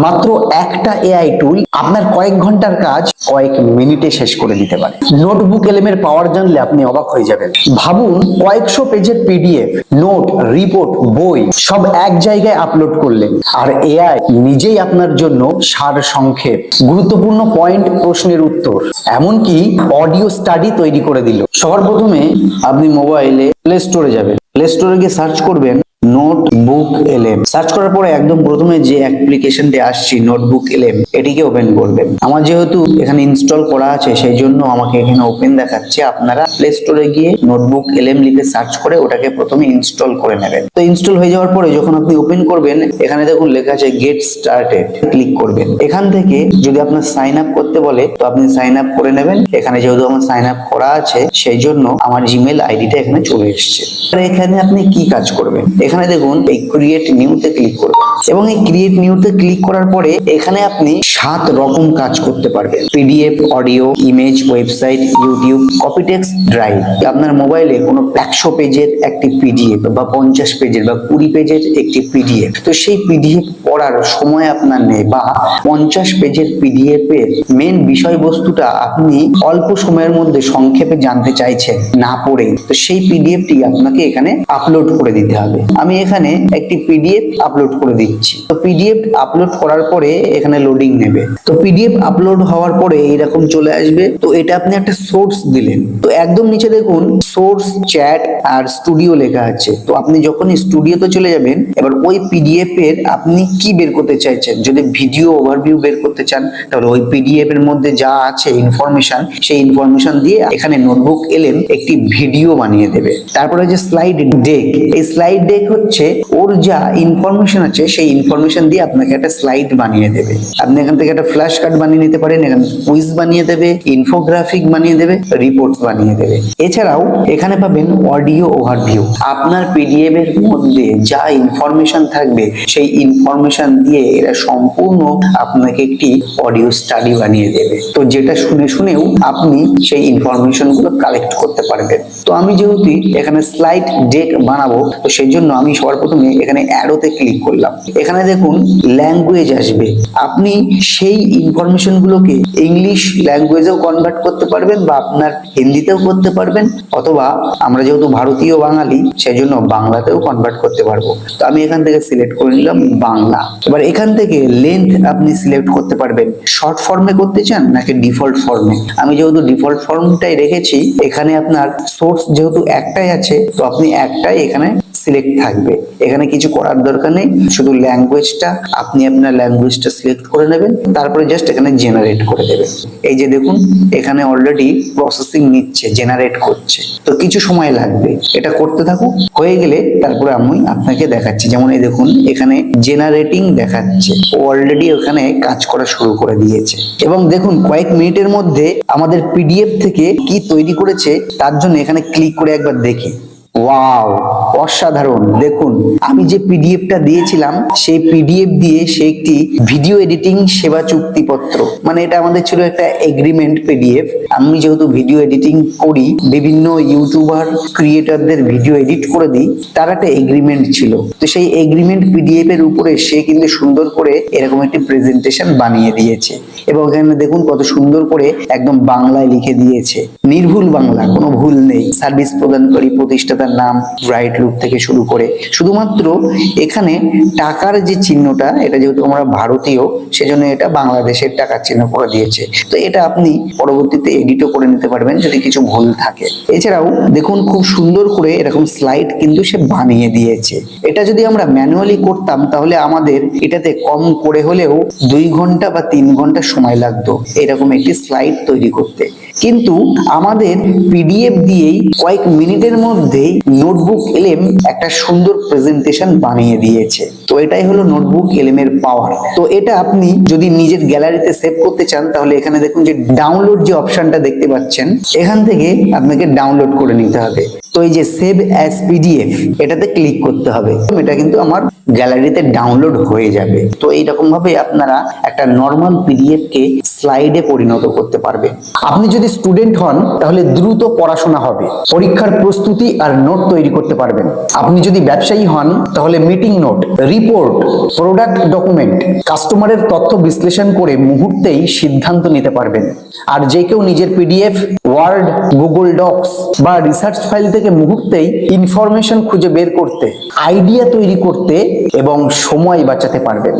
মাত্র একটা এআই টুল আপনার কয়েক ঘন্টার কাজ কয়েক মিনিটে শেষ করে দিতে পারে। নোটবুক এলএম এর পাওয়ার জানলে আপনি অবাক হয়ে যাবেন। ভাবুন, কয়েকশো পেজের পিডিএফ, নোট, রিপোর্ট, বই সব এক জায়গায় আপলোড করলেন, আর এআই নিজেই আপনার জন্য সার সংক্ষেপ, গুরুত্বপূর্ণ পয়েন্ট, প্রশ্নের উত্তর, এমনকি অডিও স্টাডি তৈরি করে দিল। সবার প্রথমে আপনি মোবাইলে প্লে স্টোরে যাবেন। প্লে স্টোরে গিয়ে সার্চ করবেন নোটবুক এলএম। সার্চ করার পরে একদম প্রথমে যে অ্যাপ্লিকেশনটি আসছে নোটবুক এলএম, এটিকে ওপেন করবেন। আমার যেহেতু এখানে ইনস্টল করা আছে সেই জন্য আমাকে এখানে ওপেন দেখাচ্ছে। আপনারা প্লে স্টোরে গিয়ে নোটবুক এলএম লিখে সার্চ করে ওটাকে প্রথমে ইনস্টল করে নেবেন। তো ইনস্টল হয়ে যাওয়ার পরে যখন আপনি ওপেন করবেন, এখানে দেখুন লেখা আছে গেট স্টার্টেড, ক্লিক করবেন। এখান থেকে যদি আপনার সাইন আপ করতে বলে তো আপনি সাইন আপ করে নেবেন। এখানে যেহেতু আমার সাইন আপ করা আছে সেই জন্য আমার জিমেল আইডিটা এখানে চলে এসেছে। এখানে আপনি কি কাজ করবেন, এখানে দেখুন এই ক্রিয়েট নিউতে ক্লিক করবেন এবং এই ক্রিয়েট নিউতে ক্লিক করার পরে এখানে আপনি 7 রকম কাজ করতে পারবেন। PDF, audio, image, website, YouTube, copy text, drive. আপনার মোবাইলে কোনো 100 পেজের একটি পিডিএফ বা 50 পেজের বা 20 পেজের একটি পিডিএফ, তো সেই পিডিএফ পড়ার সময় আপনার নেই, বা 50 পেজের পিডিএফ এর মেন বিষয়বস্তুটা আপনি অল্প সময়ের মধ্যে সংক্ষেপে জানতে চাইছেন না পড়ে, তো সেই পিডিএফটি আপনাকে এখানে আপলোড করে দিতে হবে। আমি এখানে একটি পিডিএফ আপলোড করে দিচ্ছি। তো পিডিএফ আপলোড করার পরে এখানে লোডিং নেবে। তো পিডিএফ আপলোড হওয়ার পরে এরকম চলে আসবে। তো এটা আপনি একটা সোর্স দিলেন। তো একদম নিচে দেখুন সোর্স, চ্যাট আর স্টুডিও লেখা আছে। তো আপনি যখন স্টুডিওতে চলে যাবেন, এবার ওই পিডিএফ এর আপনি কি বের করতে চাইছেন, যদি ভিডিও ওভারভিউ বের করতে চান তাহলে ওই পিডিএফ এর মধ্যে যা আছে ইনফরমেশন, সেই ইনফরমেশন দিয়ে এখানে নোটবুক এলএম একটি ভিডিও বানিয়ে দেবে। তারপরে যে স্লাইড ডেক, এই স্লাইড ডেক হচ্ছে ওর যা ইনফরমেশন আছে সেই ইনফরমেশন দিয়ে আপনাকে একটা স্লাইড বানিয়ে দেবে। আপনি এখান থেকে একটা ফ্ল্যাশ কার্ড বানিয়ে নিতে পারেন, এখানে কুইজ বানিয়ে দেবে, ইনফোগ্রাফিক বানিয়ে দেবে, রিপোর্ট বানিয়ে দেবে। এছাড়াও এখানে পাবেন অডিও ওভারভিউ। আপনার পিডিএফ এর মধ্যে যা ইনফরমেশন থাকবে সেই ইনফরমেশন দিয়ে এরা সম্পূর্ণ আপনাকে একটি অডিও স্টাডি বানিয়ে দেবে। তো যেটা শুনে শুনেও আপনি সেই ইনফরমেশন গুলো কালেক্ট করতে পারবেন। তো আমি যেহেতু এখানে স্লাইড ডেক বানাবো, তো সেই জন্য আমি সবার প্রথমে এখানে অ্যারোতে ক্লিক করলাম। এখানে দেখুন ল্যাঙ্গুয়েজ আসবে। আপনি সেই ইনফরমেশন গুলোকে ইংলিশ ল্যাঙ্গুয়েজেও কনভার্ট করতে পারবেন বা আপনার হিন্দিতেও করতে পারবেন, অথবা আমরা যেহেতু ভারতীয় বাঙালি সেই জন্য বাংলাতেও কনভার্ট করতে পারবো। তো আমি এখান থেকে সিলেক্ট করে নিলাম বাংলা। এবার এখান থেকে লেন্থ আপনি সিলেক্ট করতে পারবেন, শর্ট ফর্মে করতে চান নাকি ডিফল্ট ফর্মে। আমি যেহেতু ডিফল্ট ফর্মটাই রেখেছি, এখানে আপনার সোর্স যেহেতু একটাই আছে তো আপনি একটাই এখানে সিলেক্ট থাকবে। এখানে কিছু করার দরকার নেই, শুধু ল্যাঙ্গুয়েজটা আপনি আপনার ল্যাঙ্গুয়েজটা সিলেক্ট করে নেবেন, তারপরে জাস্ট এখানে জেনারেট করে দেবেন। এই যে দেখুন এখানে অলরেডি প্রসেসিং নিচ্ছে, জেনারেট করছে, তো কিছু সময় লাগবে। এটা করতে থাকুক, হয়ে গেলে তারপরে আমি আপনাকে দেখাচ্ছি। যেমন এই দেখুন এখানে জেনারেটিং দেখাচ্ছে, ও অলরেডি ওখানে কাজ করা শুরু করে দিয়েছে। এবং দেখুন কয়েক মিনিটের মধ্যে আমাদের পিডিএফ থেকে কি তৈরি করেছে তার জন্য এখানে ক্লিক করে একবার দেখি। ওয়াও, অসাধারণ! দেখুন আমি যে পিডিএফটা দিয়েছিলাম সেই পিডিএফ দিয়ে সে একটি ভিডিও এডিটিং সেবা চুক্তিপত্র, মানে এটা আমাদের ছিল একটা এগ্রিমেন্ট পিডিএফ। আমি যেহেতু ভিডিও এডিটিং করি, বিভিন্ন ইউটিউবার ক্রিয়েটরদের ভিডিও এডিট করে দিই, তার একটা এগ্রিমেন্ট ছিল। তো সেই এগ্রিমেন্ট পিডিএফ এর উপরে সে কিন্তু সুন্দর করে এরকম একটি প্রেজেন্টেশন বানিয়ে দিয়েছে। এবং এখানে দেখুন কত সুন্দর করে একদম বাংলায় লিখে দিয়েছে, নির্ভুল বাংলা, কোনো ভুল নেই। সার্ভিস প্রদানকারী প্রতিষ্ঠাতার নাম, ব্রাইট লুক থেকে শুরু করে, শুধুমাত্র এখানে টাকার যে চিহ্নটা, এটা যেহেতু আমরা ভারতীয় সেজন্য এটা বাংলাদেশের টাকার চিহ্ন করে দিয়েছে। তো এটা আপনি পরবর্তীতে এডিটও করে নিতে পারবেন যদি কিছু ভুল থাকে। এছাড়াও দেখুন খুব সুন্দর করে এরকম স্লাইড কিন্তু সে বানিয়ে দিয়েছে। এটা যদি আমরা ম্যানুয়ালি করতাম তাহলে আমাদের এটাতে কম করে হলেও 2 ঘন্টা বা 3 ঘন্টা সময় লাগতো এরকম একটি স্লাইড তৈরি করতে। কিন্তু আমাদের পিডিএফ দিয়েই কয়েক মিনিটের মধ্যেই নোটবুক এলএম একটা সুন্দর প্রেজেন্টেশন বানিয়ে দিয়েছে। তো এটাই হলো নোটবুক এলএম এর পাওয়ার। তো এটা আপনি যদি নিজের গ্যালারিতে সেভ করতে চান তাহলে এখানে দেখুন যে ডাউনলোড যে অপশনটা দেখতে পাচ্ছেন, এখান থেকে আপনাকে ডাউনলোড করে নিতে হবে। তো এই যে সেভ অ্যাজ পিডিএফ, এটাতে ক্লিক করতে হবে। এটা কিন্তু আমার গ্যালারিতে ডাউনলোড হয়ে যাবে। তো এইরকম ভাবে আপনারা একটা নর্মাল পিডিএফ কে স্লাইডে পরিণত করতে পারবেন। আপনি যদি স্টুডেন্ট হন তাহলে দ্রুত পড়াশোনা হবে, পরীক্ষার প্রস্তুতি আর নোট তৈরি করতে পারবেন। আপনি যদি ব্যবসায়ী হন তাহলে meeting note, report report, product document, কাস্টমারের তথ্য বিশ্লেষণ করে মুহূর্তেই সিদ্ধান্ত নিতে পারবেন। আর যে কেউ নিজের পিডিএফ, ওয়ার্ড, গুগল ডক্স বা রিসার্চ ফাইল থেকে মুহূর্তেই ইনফরমেশন খুঁজে বের করতে, আইডিয়া তৈরি করতে এবং সময় বাঁচাতে পারবেন।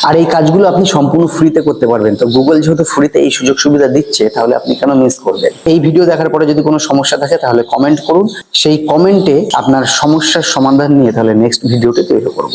আর এই কাজগুলো আপনি সম্পূর্ণ ফ্রিতে করতে পারবেন। তো গুগল যেহেতু ফ্রিতে এই সুযোগ সুবিধা দিচ্ছে, তাহলে আপনি কেন মিস করবেন? এই ভিডিও দেখার পরে যদি কোনো সমস্যা থাকে তাহলে কমেন্ট করুন, সেই কমেন্টে আপনার সমস্যার সমাধান নিয়ে তাহলে নেক্সট ভিডিওতে তৈরি করব।